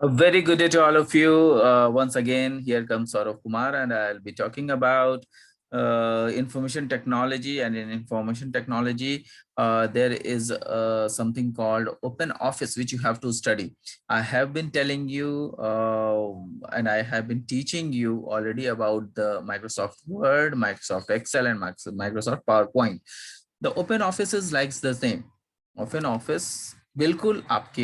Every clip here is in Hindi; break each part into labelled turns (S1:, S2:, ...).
S1: A very good day to all of you. Once again, here comes Saurav Kumar, and I'll be talking about information technology. And in information technology, there is something called Open Office, which you have to study. I have been telling you, and I have been teaching you already about the Microsoft Word, Microsoft Excel, and Microsoft PowerPoint. The Open Office is like the same. OpenOffice बिल्कुल आपके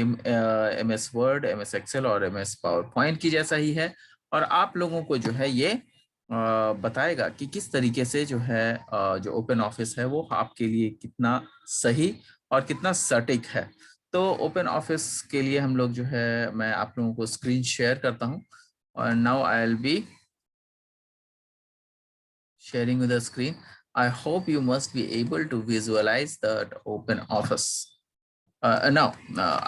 S1: M S Word, M S Excel और एम एस पावर पॉइंट की जैसा ही है। और आप लोगों को जो है ये बताएगा कि किस तरीके से जो है जो ओपन ऑफिस है वो आपके लिए कितना सही और कितना सटीक है। तो ओपन ऑफिस के लिए हम लोग जो है मैं आप लोगों को स्क्रीन शेयर करता हूं। और now I will be sharing with the screen. I hope you must be able to visualize that open office. Now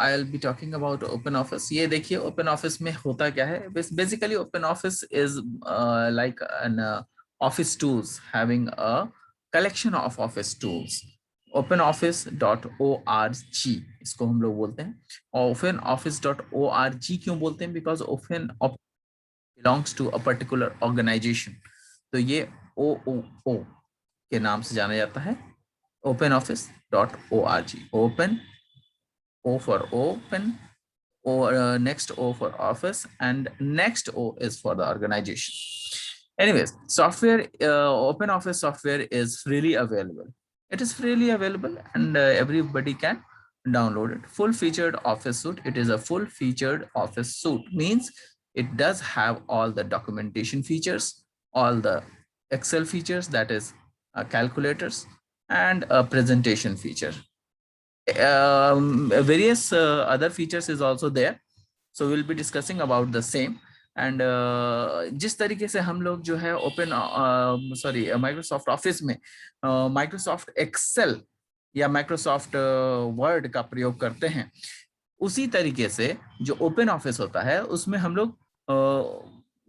S1: I'll be talking about open office. ये देखिए open office में होता क्या है। Basically open office is like an office tools, having a collection of office tools. openoffice.org इसको हम लोग बोलते हैं। openoffice.org क्यों बोलते हैं? Because open belongs to a particular organization. तो ये OOO के नाम से जाना जाता है, openoffice.org. open, O for open, next O for office, and next O is for the organization. Anyways, software, open office software is freely available. It is freely available and everybody can download it. Full featured office suite. It is a full featured office suite, means it does have all the documentation features, all the Excel features, that is calculators, and a presentation feature. Various other features is also there, so we'll be discussing about the same. And जिस तरीके से हम लोग जो है ओपन माइक्रोसॉफ्ट ऑफिस में माइक्रोसॉफ्ट एक्सेल या माइक्रोसॉफ्ट वर्ड का प्रयोग करते हैं, उसी तरीके से जो ओपन ऑफिस होता है उसमें हम लोग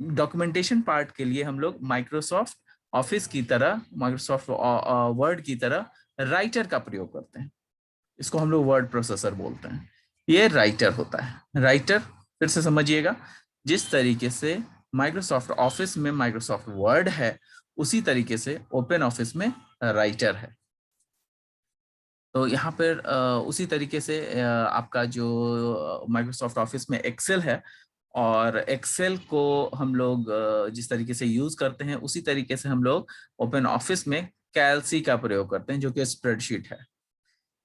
S1: डॉक्यूमेंटेशन पार्ट के लिए हम लोग माइक्रोसॉफ्ट ऑफिस की तरह, माइक्रोसॉफ्ट वर्ड की तरह राइटर का प्रयोग करते हैं। इसको हम लोग वर्ड प्रोसेसर बोलते हैं। ये राइटर होता है। राइटर फिर से समझिएगा, जिस तरीके से माइक्रोसॉफ्ट ऑफिस में माइक्रोसॉफ्ट वर्ड है, उसी तरीके से ओपन ऑफिस में राइटर है। तो यहाँ पर उसी तरीके से आपका जो माइक्रोसॉफ्ट ऑफिस में एक्सेल है, और एक्सेल को हम लोग जिस तरीके से यूज करते हैं, उसी तरीके से हम लोग ओपन ऑफिस में कैल्सी का प्रयोग करते हैं, जो कि स्प्रेडशीट है।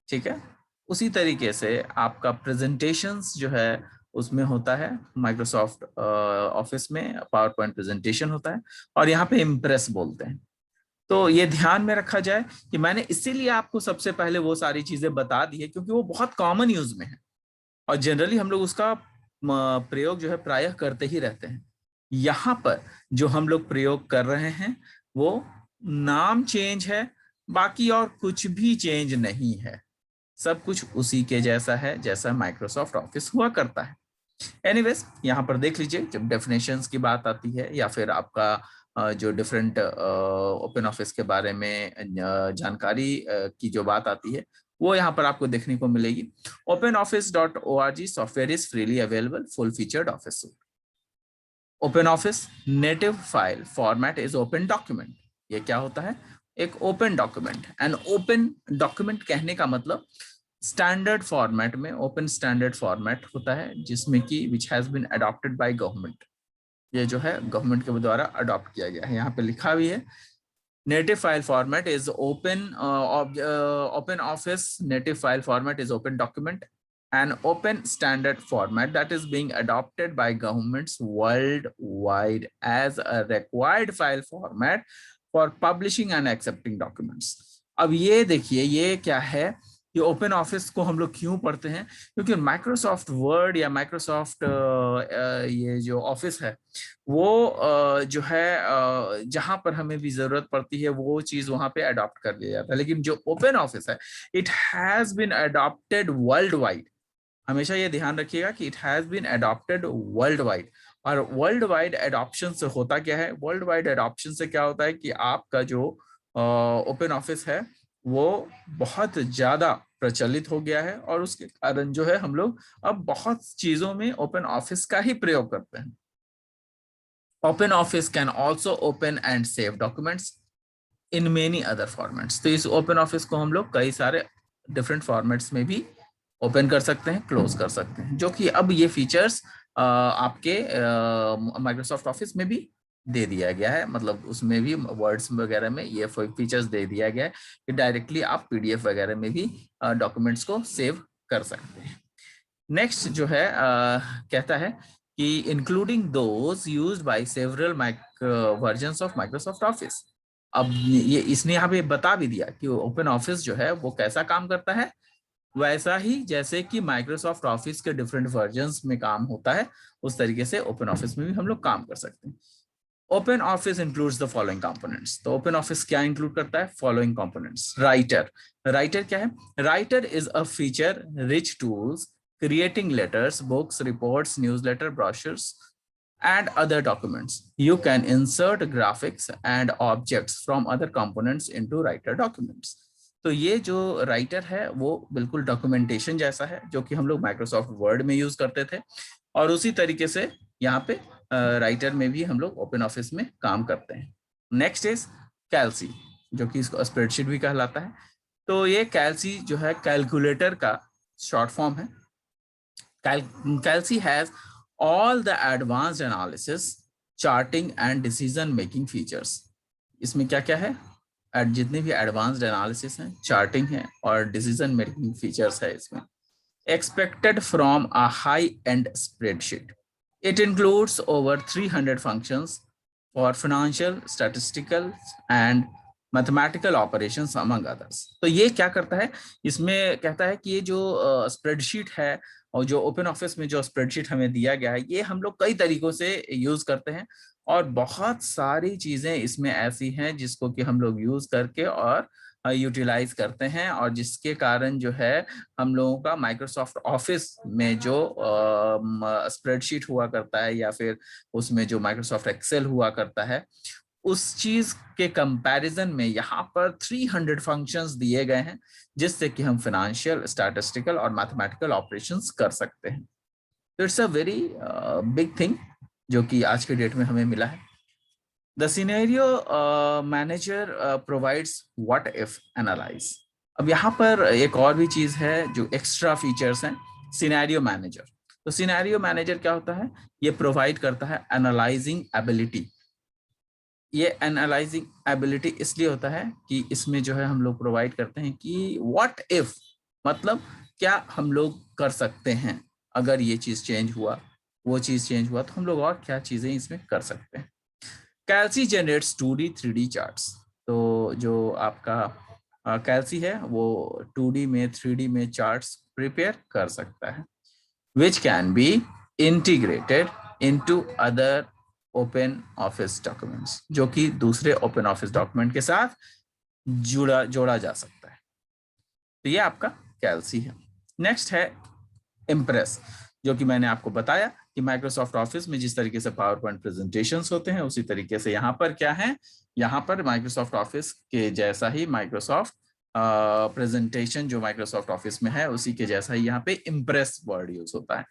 S1: ठीक है, उसी तरीके से आपका प्रेजेंटेशंस जो है उसमें होता है माइक्रोसॉफ्ट ऑफिस में पावर पॉइंट प्रेजेंटेशन होता है, और यहाँ पे इम्प्रेस बोलते हैं। तो ये ध्यान में रखा जाए कि मैंने इसीलिए आपको सबसे पहले वो सारी चीजें बता दी है, क्योंकि वो बहुत कॉमन यूज में है और जनरली हम लोग उसका प्रयोग जो है प्रायः करते ही रहते हैं। यहाँ पर जो हम लोग प्रयोग कर रहे हैं वो नाम चेंज है, बाकी और कुछ भी चेंज नहीं है। सब कुछ उसी के जैसा है जैसा माइक्रोसॉफ्ट ऑफिस हुआ करता है। एनीवेज, यहाँ पर देख लीजिए, जब डेफिनेशंस की बात आती है या फिर आपका जो डिफरेंट ओपन ऑफिस के बारे में जानकारी की जो बात आती है, वो यहाँ पर आपको देखने को मिलेगी। openoffice.org software is freely available, full featured office suite. OpenOffice native file format is open document. ये क्या होता है? एक open document. And open document कहने का मतलब स्टैंडर्ड फॉर्मेट में, ओपन स्टैंडर्ड फॉर्मेट होता है जिसमें कि which has been adopted by government. ये जो है गवर्नमेंट के द्वारा अडॉप्ट किया गया है। यहाँ पे लिखा भी है, native file format is open office native file format is open document, an open standard format that is being adopted by governments worldwide as a required file format for publishing and accepting documents. अब ये देखिए, ये क्या है? ये ओपन ऑफिस को हम लोग क्यों पढ़ते हैं? क्योंकि माइक्रोसॉफ्ट वर्ड या माइक्रोसॉफ्ट ये जो ऑफिस है वो जो है जहां पर हमें भी जरूरत पड़ती है वो चीज वहां पे अडॉप्ट कर लिया जाता है। लेकिन जो ओपन ऑफिस है, it has been adopted worldwide. हमेशा ये ध्यान रखिएगा कि it has been adopted worldwide. और वर्ल्ड वाइड एडॉप्शन से होता क्या है? वर्ल्ड वाइड एडॉप्शन से क्या होता है कि आपका जो ओपन ऑफिस है वो बहुत ज्यादा प्रचलित हो गया है, और उसके कारण जो है हम लोग अब बहुत चीजों में ओपन ऑफिस का ही प्रयोग करते हैं। Open office can also open and save documents in many other formats. तो इस ओपन ऑफिस को हम लोग कई सारे डिफरेंट फॉर्मेट्स में भी ओपन कर सकते हैं, क्लोज कर सकते हैं, जो कि अब ये फीचर्स आपके माइक्रोसॉफ्ट ऑफिस में भी दे दिया गया है। मतलब उसमें भी वर्ड्स वगैरह में ये फीचर्स दे दिया गया है कि डायरेक्टली आप पीडीएफ वगैरह में भी डॉक्यूमेंट्स को सेव कर सकते हैं। नेक्स्ट जो है कहता है कि including those used by several versions of Microsoft office. अब ये इसने यहाँ पे बता भी दिया कि ओपन ऑफिस जो है वो कैसा काम करता है, वैसा ही जैसे कि माइक्रोसॉफ्ट ऑफिस के डिफरेंट वर्जन्स में काम होता है, उस तरीके से ओपन ऑफिस में भी हम लोग काम कर सकते हैं। Open office includes the following components. तो ओपन ऑफिस क्या इंक्लूड करता है? Following components. राइटर। राइटर क्या है? Writer is a feature rich tools creating letters, books, reports, newsletter, brochures, and other documents. You can insert graphics and objects from other components into writer documents. तो ये जो राइटर है वो बिल्कुल डॉक्यूमेंटेशन जैसा है, जो कि हम लोग माइक्रोसॉफ्ट वर्ड में यूज करते थे, और उसी तरीके से यहाँ पे राइटर में भी हम लोग ओपन ऑफिस में काम करते हैं। नेक्स्ट इज कैल्सी, जो कि इसको स्प्रेडशीट भी कहलाता है। तो ये कैल्सी जो है कैलकुलेटर का शॉर्ट फॉर्म है। Calci has all the advanced analysis, charting and decision making features. इसमें क्या क्या है? जितने भी एडवांस्ड एनालिसिस हैं, चार्टिंग है और डिसीजन मेकिंग फीचर्स है इसमें। Expected from a high-end spreadsheet. It includes over 300 functions for financial, statistical and mathematical operations among others. तो ये क्या करता है? इसमें कहता है कि ये जो स्प्रेडशीट है और जो ओपन ऑफिस में जो स्प्रेडशीट हमें दिया गया है, ये हम लोग कई तरीकों से यूज करते हैं, और बहुत सारी चीजें इसमें ऐसी हैं जिसको कि हम लोग यूज करके और यूटिलाइज करते हैं, और जिसके कारण जो है हम लोगों का माइक्रोसॉफ्ट ऑफिस में जो स्प्रेडशीट हुआ करता है या फिर उसमें जो माइक्रोसॉफ्ट एक्सेल हुआ करता है, उस चीज के कंपैरिजन में यहाँ पर 300 फंक्शंस दिए गए हैं, जिससे कि हम फाइनेंशियल, स्टैटिस्टिकल और मैथमेटिकल ऑपरेशंस कर सकते हैं। तो it's a very big thing जो कि आज के डेट में हमें मिला है। The scenario manager provides what if analyse. अब यहाँ पर एक और भी चीज है जो एक्स्ट्रा फीचर्स हैं, सिनेरियो मैनेजर। तो सिनेरियो मैनेजर क्या होता है? ये प्रोवाइड करता है एनालाइजिंग एबिलिटी। ये एनालाइजिंग एबिलिटी इसलिए होता है कि इसमें जो है हम लोग प्रोवाइड करते हैं कि व्हाट इफ, मतलब क्या हम लोग कर सकते हैं, अगर ये चीज चेंज हुआ, वो चीज चेंज हुआ, तो हम लोग और क्या चीजें इसमें कर सकते हैं। कैल्सी जनरेट्स 2D 3D चार्ट्स। तो जो आपका कैल्सी है वो 2D में 3D में चार्ट्स प्रिपेयर कर सकता है, which can be integrated into other open office documents, जो कि दूसरे ओपन ऑफिस डॉक्यूमेंट के साथ जोड़ा जा सकता है। तो ये आपका कैल्सी है। नेक्स्ट है इम्प्रेस, जो कि मैंने आपको बताया कि माइक्रोसॉफ्ट ऑफिस में जिस तरीके से पावर पॉइंट प्रेजेंटेशंस होते हैं, उसी तरीके से यहाँ पर क्या है, यहाँ पर माइक्रोसॉफ्ट ऑफिस के जैसा ही माइक्रोसॉफ्ट प्रेजेंटेशन जो माइक्रोसॉफ्ट ऑफिस में है, उसी के जैसा ही यहाँ पे इम्प्रेस वर्ड यूज होता है,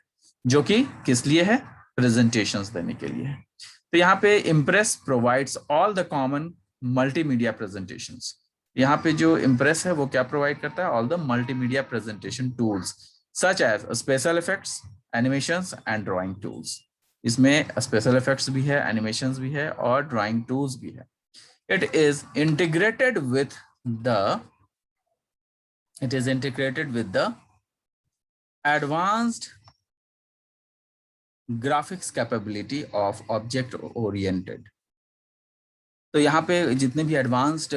S1: जो कि किस लिए है? प्रेजेंटेशंस देने के लिए है। तो यहाँ पे impress provides all the common multimedia presentations. यहाँ पे जो इम्प्रेस है वो क्या प्रोवाइड करता है? All the multimedia presentation tools such as special effects, animations and drawing tools. इसमें स्पेशल इफेक्ट्स भी है, एनिमेशंस भी है और ड्राइंग टूल्स भी है। It is integrated with the advanced graphics capability of object oriented. तो यहाँ पे जितने भी एडवांस्ड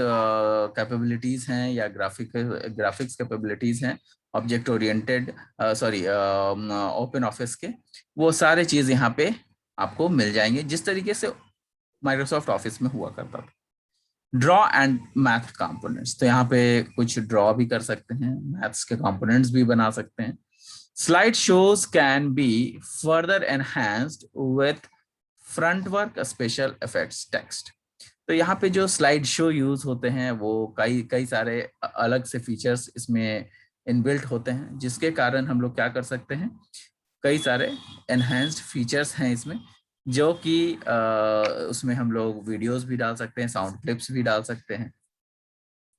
S1: कैपेबिलिटीज हैं या ग्राफिक्स कैपेबिलिटीज हैं ऑब्जेक्ट ओरिएंटेड ओपन ऑफिस के, वो सारे चीज यहाँ पे आपको मिल जाएंगे जिस तरीके से माइक्रोसॉफ्ट ऑफिस में हुआ करता था। ड्रॉ एंड मैथ कंपोनेंट्स, तो यहाँ पे कुछ ड्रॉ भी कर सकते हैं, मैथ्स के कंपोनेंट्स भी बना सकते हैं। Slide shows can be further enhanced with front work special effects text. तो यहाँ पे जो स्लाइड शो यूज होते हैं वो कई कई सारे अलग से फीचर्स इसमें इनबिल्ट होते हैं, जिसके कारण हम लोग क्या कर सकते हैं, कई सारे एनहांस्ड फीचर्स हैं इसमें, जो कि उसमें हम लोग वीडियोस भी डाल सकते हैं, साउंड क्लिप्स भी डाल सकते हैं।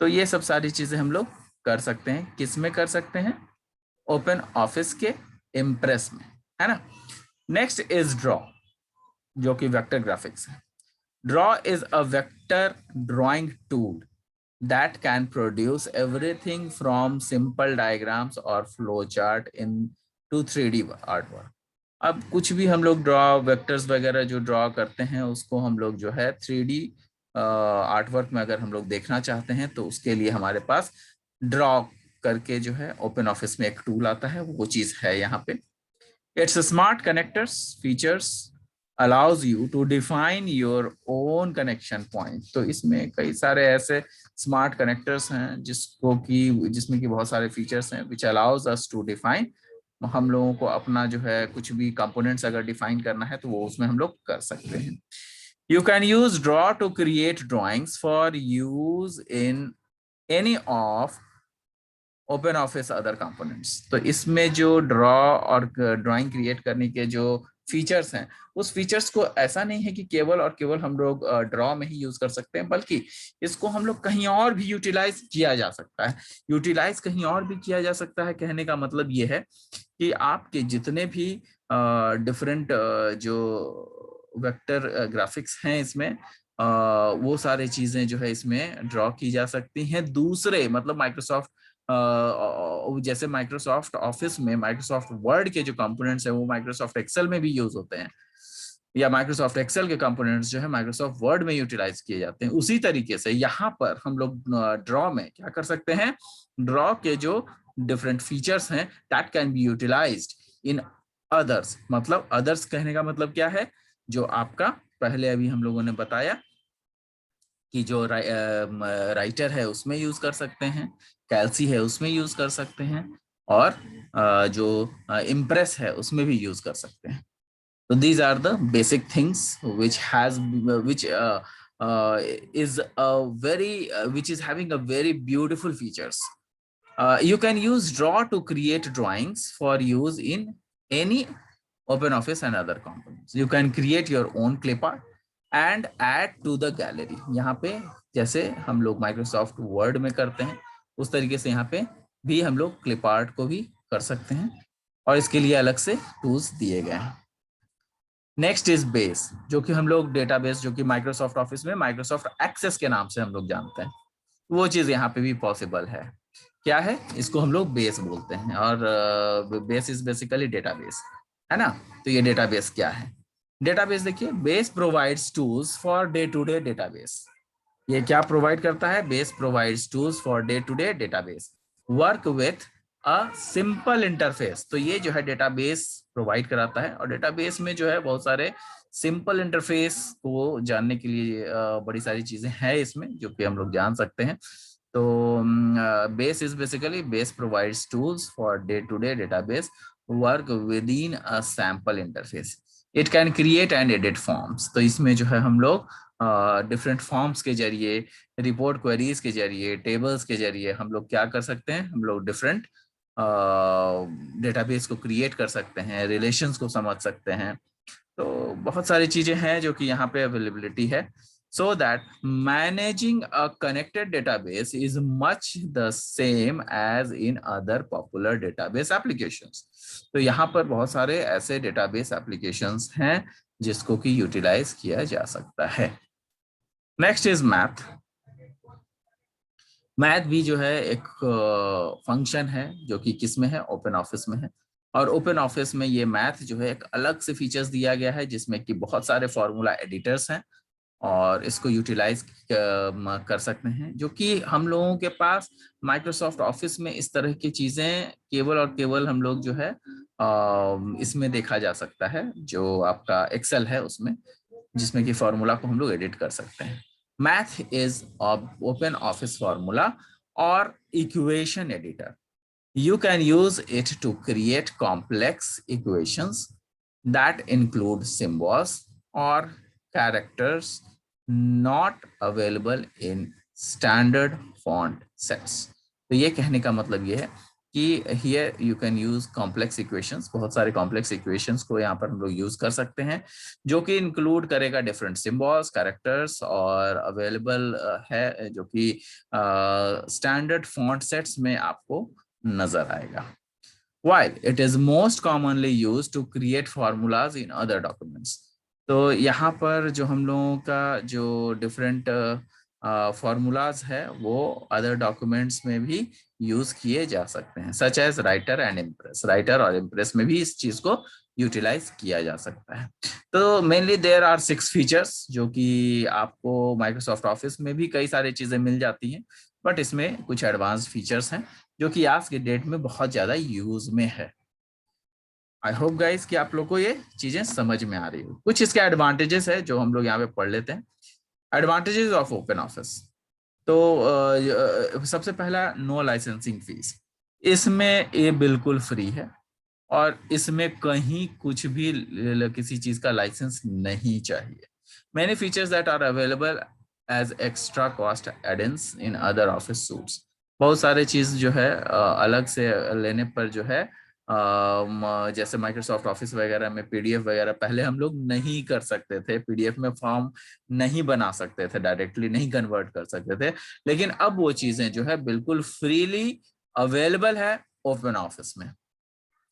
S1: तो ये सब सारी चीजें हम लोग कर सकते हैं। किस में कर सकते हैं? ओपन ऑफिस के इम्प्रेस में, है ना। नेक्स्ट इज ड्रॉ, जो कि वेक्टर ग्राफिक्स है। Draw is a vector drawing tool that can produce everything from simple diagrams or flow chart into 3D artwork। अब कुछ भी हम लोग ड्रॉ, वेक्टर्स वगैरह जो ड्रॉ करते हैं उसको हम लोग जो है 3D आर्टवर्क में अगर हम लोग देखना चाहते हैं तो उसके लिए हमारे पास ड्रॉ करके जो है ओपन ऑफिस में एक टूल आता है, वो चीज है यहाँ पे। It's smart connectors features allows you to define your own connection point। तो इसमें कई सारे ऐसे स्मार्ट कनेक्टर्स हैं जिसमें कि बहुत सारे फीचर्स हैं which allows us to define। हम लोगों को अपना जो है कुछ भी कंपोनेंट्स अगर डिफाइन करना है तो वो उसमें हम लोग कर सकते हैं। You can use draw to create drawings for use in any of open office other components. तो इसमें जो ड्रॉ और ड्राइंग क्रिएट करने के जो फीचर्स हैं, उस फीचर्स को ऐसा नहीं है कि केवल और केवल हम लोग ड्रॉ में ही यूज कर सकते हैं, बल्कि इसको हम लोग कहीं और भी यूटिलाइज किया जा सकता है। यूटिलाइज कहीं और भी किया जा सकता है, कहने का मतलब ये है कि आपके जितने भी डिफरेंट जो वेक्टर ग्राफिक्स हैं इसमें, वो सारे चीजें जो है इसमें ड्रॉ की जा सकती हैं। दूसरे मतलब माइक्रोसॉफ्ट जैसे माइक्रोसॉफ्ट ऑफिस में माइक्रोसॉफ्ट वर्ड के जो कंपोनेंट्स हैं वो माइक्रोसॉफ्ट एक्सेल में भी यूज होते हैं, या माइक्रोसॉफ्ट एक्सेल के कंपोनेंट्स जो है माइक्रोसॉफ्ट वर्ड में यूटिलाइज किए जाते हैं। उसी तरीके से यहाँ पर हम लोग ड्रॉ में क्या कर सकते हैं, ड्रॉ के जो डिफरेंट फीचर्स हैं that can be utilised in others. मतलब अदर्स कहने का मतलब क्या है, जो आपका पहले अभी हम लोगों ने बताया कि जो राइटर है उसमें यूज कर सकते हैं, कैल्सी है उसमें यूज कर सकते हैं, और जो इम्प्रेस है उसमें भी यूज कर सकते हैं। तो these are the basic things which is a very which is having a very beautiful features। You can use draw to create drawings for use in any open office and other components। You can create your own clip art and add to the gallery। यहाँ पे जैसे हम लोग माइक्रोसॉफ्ट वर्ड में करते हैं उस तरीके से यहाँ पे भी हम लोग क्लिप आर्ट को भी कर सकते हैं, और इसके लिए अलग से टूल्स दिए गए हैं। नेक्स्ट इज बेस, जो कि हम लोग डेटाबेस, जो कि माइक्रोसॉफ्ट ऑफिस में माइक्रोसॉफ्ट एक्सेस के नाम से हम लोग जानते हैं, वो चीज यहाँ पे भी पॉसिबल है। क्या है, इसको हम लोग बेस बोलते हैं, और बेस इज बेसिकली डेटाबेस, है ना। तो ये डेटाबेस क्या है? डेटाबेस देखिए, Base provides tools for day to day database. ये क्या प्रोवाइड करता है? Base provides tools for day to day database work with a simple interface. तो ये जो है डेटाबेस प्रोवाइड कराता है, और डेटाबेस में जो है बहुत सारे सिंपल इंटरफेस को जानने के लिए बड़ी सारी चीजें हैं इसमें, जो कि हम लोग जान सकते हैं। तो Base is basically Base provides tools for day to day database work with in a sample interface. It can create and edit forms. तो इसमें जो है हम लोग डिफरेंट फॉर्म्स के जरिए, रिपोर्ट क्वेरीज के जरिए, टेबल्स के जरिए हम लोग क्या कर सकते हैं, हम लोग डिफरेंट डेटाबेस को क्रिएट कर सकते हैं, रिलेशंस को समझ सकते हैं। तो बहुत सारी चीजें हैं जो कि यहाँ पे अवेलेबिलिटी है। So that managing a connected database is much the same as in other popular database applications. तो यहाँ पर बहुत सारे ऐसे डेटाबेस एप्लीकेशंस हैं जिसको कि यूटिलाइज किया जा सकता है। Next is math. मैथ भी जो है एक फंक्शन है जो कि किस में है, ओपन ऑफिस में है। और ओपन ऑफिस में ये मैथ जो है एक अलग से फीचर्स दिया गया है, जिसमें कि बहुत सारे फॉर्मूला एडिटर्स हैं, और इसको यूटिलाइज कर सकते हैं, जो कि हम लोगों के पास माइक्रोसॉफ्ट ऑफिस में इस तरह की चीजें केवल और केवल हम लोग जो है इसमें देखा जा सकता है, जो आपका एक्सेल है उसमें, जिसमें कि फॉर्मूला को हम लोग एडिट कर सकते हैं। Math is Open Office formula और equation editor. You can use it to create complex equations that include symbols or characters not available in standard font sets. तो ये कहने का मतलब ये है कि here you can use complex equations, बहुत सारे कॉम्प्लेक्स इक्वेशंस को यहाँ पर हम लोग यूज कर सकते हैं, जो कि इंक्लूड करेगा डिफरेंट सिंबल्स, कैरेक्टर्स, और अवेलेबल है जो कि स्टैंडर्ड फॉन्ट सेट्स में आपको नजर आएगा। While it is most commonly used to create formulas in other documents। तो यहाँ पर जो हम लोगों का जो डिफरेंट फॉर्मूलाज है वो अदर डॉक्यूमेंट्स में भी यूज किए जा सकते हैं, such as Writer and Impress. Writer और इम्प्रेस में भी इस चीज को यूटिलाइज किया जा सकता है। तो मेनली देयर आर 6 फीचर्स जो कि आपको माइक्रोसॉफ्ट ऑफिस में भी कई सारी चीजें मिल जाती हैं, बट इसमें कुछ एडवांस फीचर्स हैं जो कि आज के डेट में बहुत ज्यादा यूज में है। आई होप गाइस कि आप लोग को ये चीजें समझ में आ रही हो। कुछ इसके एडवांटेजेस है जो हम लोग यहाँ पे पढ़ लेते हैं। Advantages of open office. तो सबसे पहला, नो लाइसेंसिंग फीस। इसमें ये बिल्कुल फ्री है और इसमें कहीं कुछ भी किसी चीज का लाइसेंस नहीं चाहिए। Many features that are available as extra cost add-ins in other office suites. बहुत सारे चीज जो है अलग से लेने पर जो है जैसे माइक्रोसॉफ्ट ऑफिस वगैरह में पीडीएफ वगैरह पहले हम लोग नहीं कर सकते थे, पीडीएफ में फॉर्म नहीं बना सकते थे, डायरेक्टली नहीं कन्वर्ट कर सकते थे, लेकिन अब वो चीजें जो है बिल्कुल फ्रीली अवेलेबल है ओपन ऑफिस में।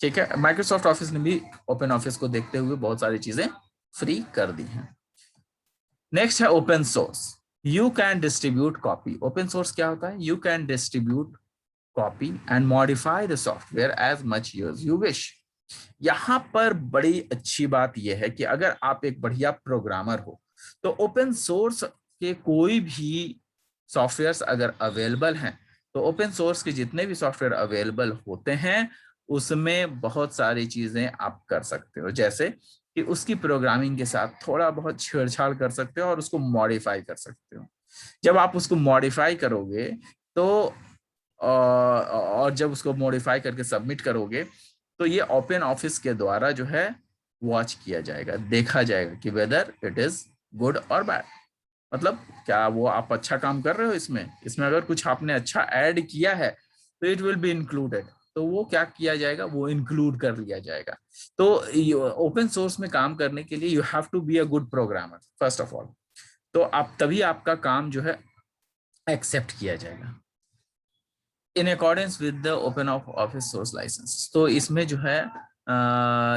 S1: ठीक है, माइक्रोसॉफ्ट ऑफिस ने भी ओपन ऑफिस को देखते हुए बहुत सारी चीजें फ्री कर दी हैं। नेक्स्ट है open source. You can distribute copy. Open source क्या होता है? You can distribute copy and modify the software as much you wish. यहां पर बड़ी अच्छी बात यह है कि अगर आप एक बढ़िया प्रोग्रामर हो तो ओपन सोर्स के कोई भी सॉफ्टवेयर्स अगर अवेलेबल हैं, तो ओपन सोर्स के जितने भी सॉफ्टवेयर अवेलेबल होते हैं उसमें बहुत सारी चीजें आप कर सकते हो, जैसे कि उसकी प्रोग्रामिंग के साथ थोड़ा बहुत छेड़छाड़ कर सकते हो और उसको मॉडिफाई कर सकते हो। जब आप उसको मॉडिफाई करोगे तो और जब उसको मॉडिफाई करके सबमिट करोगे तो ये ओपन ऑफिस के द्वारा जो है वॉच किया जाएगा, देखा जाएगा कि वेदर इट इज गुड और बैड। मतलब क्या वो आप अच्छा काम कर रहे हो, इसमें इसमें अगर कुछ आपने अच्छा ऐड किया है तो इट विल बी इंक्लूडेड। तो वो क्या किया जाएगा, वो इंक्लूड कर लिया जाएगा। तो ओपन सोर्स में काम करने के लिए you have to be a good programmer first of all. तो आप तभी आपका काम जो है एक्सेप्ट किया जाएगा in accordance with the OpenOffice source licence. तो इसमें जो है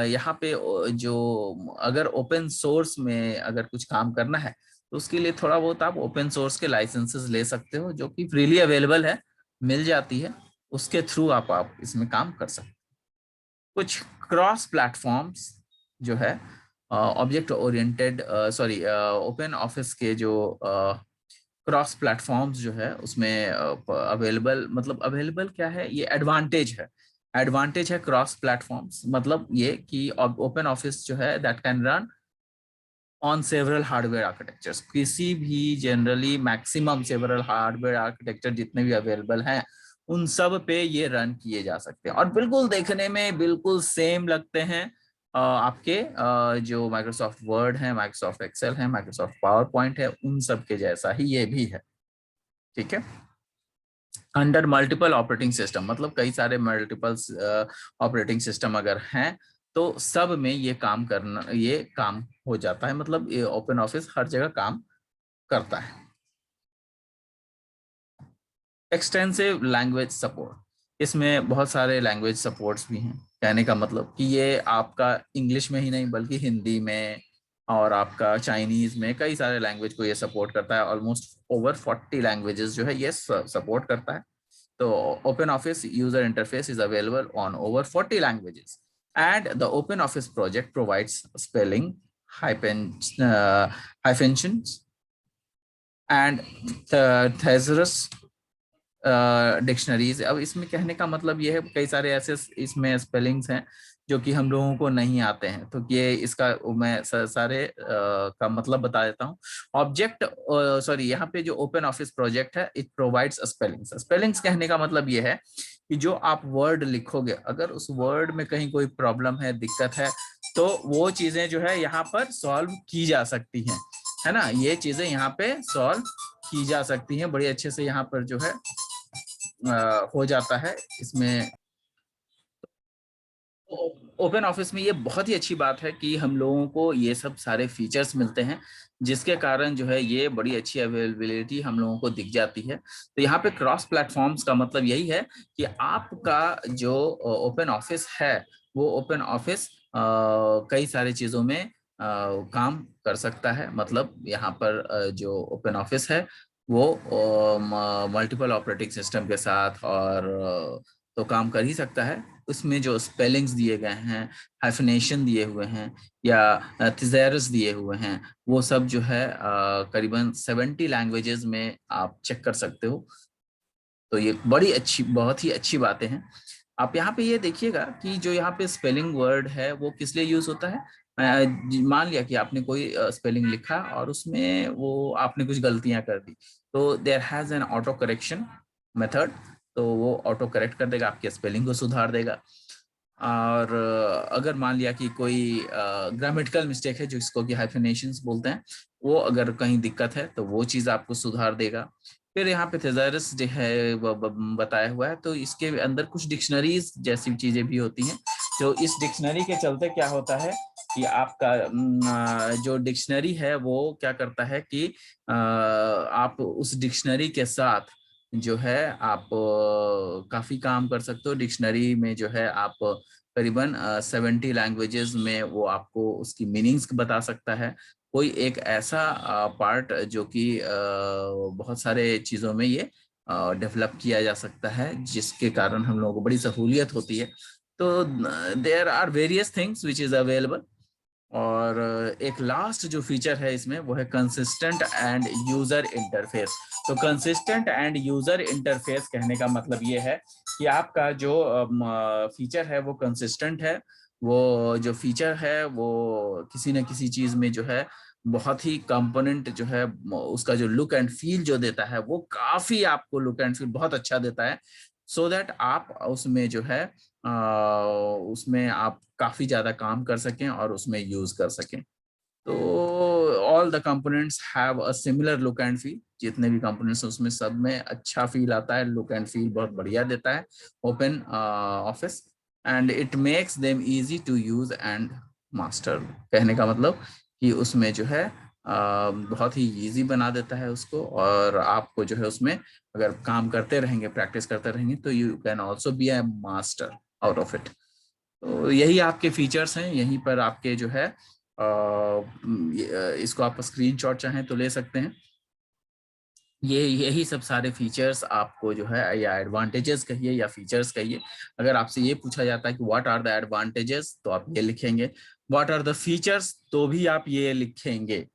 S1: यहाँ पे जो अगर ओपन सोर्स में अगर कुछ काम करना है तो उसके लिए थोड़ा बहुत आप ओपन सोर्स के लाइसेंसेस ले सकते हो, जो कि फ्रीली अवेलेबल है, मिल जाती है, उसके थ्रू आप इसमें काम कर सकते हो। कुछ क्रॉस प्लेटफॉर्म्स जो है ऑब्जेक्ट ओरिएंटेड ओपन ऑफिस के जो क्रॉस प्लेटफॉर्म्स जो है उसमें अवेलेबल, मतलब अवेलेबल क्या है, ये एडवांटेज है। एडवांटेज है क्रॉस प्लेटफॉर्म्स, मतलब ये कि ओपन ऑफिस जो है that can run on several hardware architectures. किसी भी generally maximum several hardware architecture जितने भी अवेलेबल हैं उन सब पे ये रन किए जा सकते हैं और बिल्कुल देखने में बिल्कुल सेम लगते हैं आपके जो माइक्रोसॉफ्ट वर्ड है, माइक्रोसॉफ्ट एक्सेल है, माइक्रोसॉफ्ट पावर पॉइंट है, उन सब के जैसा ही ये भी है। ठीक है, अंडर मल्टीपल ऑपरेटिंग सिस्टम, मतलब कई सारे मल्टीपल ऑपरेटिंग सिस्टम अगर हैं तो सब में ये काम हो जाता है, मतलब ये ओपन ऑफिस हर जगह काम करता है। Extensive language support. इसमें बहुत सारे लैंग्वेज सपोर्ट्स भी हैं। कहने का मतलब कि ये आपका इंग्लिश में ही नहीं बल्कि हिंदी में और आपका चाइनीज में कई सारे लैंग्वेज को ये सपोर्ट करता है। ऑलमोस्ट ओवर 40 लैंग्वेजेस जो है ये सपोर्ट करता है। तो open office user interface is available on over 40 languages and the open office project provides spelling, hyphenations and thesaurus dictionaries. अब इसमें कहने का मतलब ये है कई सारे ऐसे इसमें स्पेलिंग्स हैं जो कि हम लोगों को नहीं आते हैं, तो ये इसका मैं सारे का मतलब बता देता हूँ। ऑब्जेक्ट यहाँ पे जो ओपन ऑफिस प्रोजेक्ट है इट प्रोवाइड्स स्पेलिंग्स। स्पेलिंग्स कहने का मतलब ये है कि जो आप वर्ड लिखोगे अगर उस वर्ड में कहीं कोई प्रॉब्लम है, दिक्कत है, तो वो चीजें जो है यहाँ पर सॉल्व की जा सकती हैं। है ना, ये चीजें यहाँ पे सॉल्व की जा सकती हैं बड़ी अच्छे से, यहाँ पर जो है हो जाता है इसमें। ओपन ऑफिस में ये बहुत ही अच्छी बात है कि हम लोगों को ये सब सारे फीचर्स मिलते हैं, जिसके कारण जो है ये बड़ी अच्छी अवेलेबिलिटी हम लोगों को दिख जाती है। तो यहाँ पे क्रॉस प्लेटफॉर्म्स का मतलब यही है कि आपका जो ओपन ऑफिस है वो ओपन ऑफिस कई सारी चीजों में काम कर सकता है। मतलब यहाँ पर जो ओपन ऑफिस है वो मल्टीपल ऑपरेटिंग सिस्टम के साथ और तो काम कर ही सकता है। उसमें जो स्पेलिंग्स दिए गए हैं, हाइफनेशन दिए हुए हैं या थिज़ेरस दिए हुए हैं, वो सब जो है करीबन 70 लैंग्वेजेस में आप चेक कर सकते हो। तो ये बड़ी अच्छी, बहुत ही अच्छी बातें हैं। आप यहाँ पे ये देखिएगा कि जो यहाँ पे स्पेलिंग वर्ड है वो किस लिए यूज होता है। मान लिया कि आपने कोई स्पेलिंग लिखा और उसमें वो आपने कुछ गलतियां कर दी, तो there has an auto correction method, तो वो ऑटो करेक्ट कर देगा, आपके स्पेलिंग को सुधार देगा। और अगर मान लिया कि कोई ग्रामेटिकल मिस्टेक है, जो इसको कि हाइफिनेशंस बोलते हैं, वो अगर कहीं दिक्कत है तो वो चीज आपको सुधार देगा। फिर यहाँ पे थेसारस जो है वो बताया हुआ है, तो इसके अंदर कुछ डिक्शनरीज जैसी चीजें भी होती हैं। तो इस डिक्शनरी के चलते क्या होता है कि आपका जो डिक्शनरी है वो क्या करता है कि आप उस डिक्शनरी के साथ जो है आप काफी काम कर सकते हो। डिक्शनरी में जो है आप करीबन 70 लैंग्वेजेस में वो आपको उसकी मीनिंग्स बता सकता है। कोई एक ऐसा पार्ट जो कि बहुत सारे चीजों में ये डेवलप किया जा सकता है, जिसके कारण हम लोगों को बड़ी सहूलियत होती है। तो there are various things which is available. और एक लास्ट जो फीचर है इसमें वो है कंसिस्टेंट एंड यूजर इंटरफेस। तो कंसिस्टेंट एंड यूजर इंटरफेस कहने का मतलब ये है कि आपका जो फीचर है वो कंसिस्टेंट है। वो जो फीचर है वो किसी न किसी चीज में जो है बहुत ही कंपोनेंट जो है उसका जो लुक एंड फील जो देता है वो काफी आपको लुक एंड फील बहुत अच्छा देता है। सो दैट आप उसमें जो है उसमें आप काफी ज्यादा काम कर सकें और उसमें यूज कर सकें। तो all the components have a similar look and feel. जितने भी कंपोनेंट्स हैं उसमें सब में अच्छा फील आता है, लुक एंड फील बहुत बढ़िया देता है OpenOffice. And it makes them easy to use and master. कहने का मतलब कि उसमें जो है बहुत ही इजी बना देता है उसको, और आपको जो है उसमें अगर काम करते रहेंगे, प्रैक्टिस करते रहेंगे, तो you can also be A master out of it. तो यही आपके फीचर्स हैं। यहीं पर आपके जो है इसको आप स्क्रीनशॉट चाहें तो ले सकते हैं। ये यही सब सारे फीचर्स आपको जो है, या एडवांटेजेस कहिए या फीचर्स कहिए। अगर आपसे ये पूछा जाता है कि व्हाट आर द एडवांटेजेस, तो आप ये लिखेंगे। व्हाट आर द फीचर्स, तो भी आप ये लिखेंगे।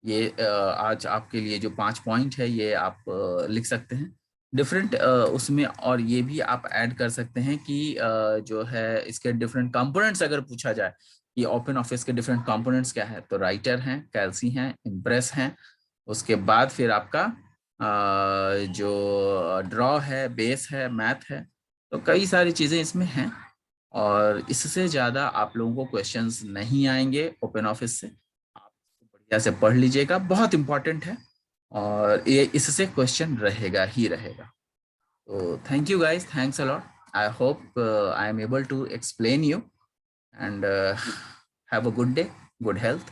S1: ये आज आपके लिए जो 5 पॉइंट है ये आप लिख सकते हैं डिफरेंट उसमें। और ये भी आप ऐड कर सकते हैं कि जो है इसके डिफरेंट कंपोनेंट्स अगर पूछा जाए कि ओपन ऑफिस के डिफरेंट कंपोनेंट्स क्या है, तो राइटर हैं, कैल्सी हैं, इम्प्रेस हैं। उसके बाद फिर आपका जो ड्रॉ है, बेस है, मैथ है। तो कई सारी चीजें इसमें हैं, और इससे ज्यादा आप लोगों को क्वेश्चंस नहीं आएंगे ओपन ऑफिस से। आप बढ़िया से पढ़ लीजिएगा, बहुत इंपॉर्टेंट है, और ये इससे क्वेश्चन रहेगा ही रहेगा। तो thank you guys, thanks a lot. I hope I am able to explain you, and have a good day, good health.